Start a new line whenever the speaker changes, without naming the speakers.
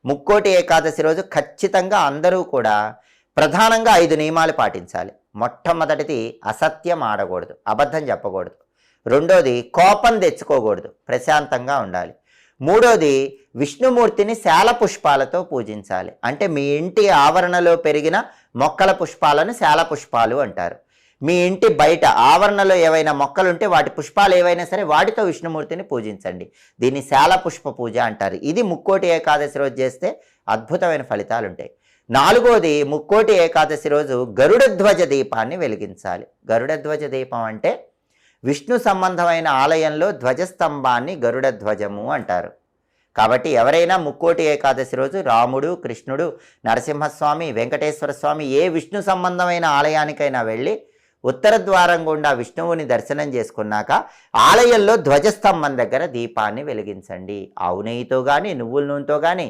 ముక్కోటి ఏకాదశి రోజు ఖచ్చితంగా అందరూ కూడా ప్రధానంగా 5 నియమాలు పాటించాలి. మొట్టమొదటిది అసత్యం ఆడకూడదు, అబద్ధం చెప్పకూడదు. రెండోది కోపం తెచ్చుకోకూడదు, ప్రశాంతంగా ఉండాలి. మూడోది విష్ణుమూర్తిని శాల పుష్పాలతో పూజించాలి. అంటే మీ ఇంటి ఆవరణలో పెరిగిన మొక్కల పుష్పాలను శాల పుష్పాలు అంటారు. మీ ఇంటి బయట ఆవరణలో ఏవైనా మొక్కలుంటే వాటి పుష్పాలు ఏవైనా సరే వాటితో విష్ణుమూర్తిని పూజించండి. దీన్ని శాల పుష్ప పూజ అంటారు. ఇది ముక్కోటి ఏకాదశి రోజు చేస్తే అద్భుతమైన ఫలితాలు ఉంటాయి. నాలుగోది ముక్కోటి ఏకాదశి రోజు గరుడ ధ్వజ దీపాన్ని వెలిగించాలి. గరుడ ధ్వజ దీపం అంటే విష్ణు సంబంధమైన ఆలయంలో ధ్వజస్తంభాన్ని గరుడ ధ్వజము అంటారు. కాబట్టి ఎవరైనా ముక్కోటి ఏకాదశి రోజు రాముడు, కృష్ణుడు, నరసింహస్వామి, వెంకటేశ్వర స్వామి ఏ విష్ణు సంబంధమైన ఆలయానికైనా వెళ్ళి ఉత్తర ద్వారం గుండా విష్ణువుని దర్శనం చేసుకున్నాక ఆలయంలో ధ్వజస్తంభం దగ్గర దీపాన్ని వెలిగించండి. ఆవు నెయ్యితో కానీ, నువ్వుల నూనెతో కానీ,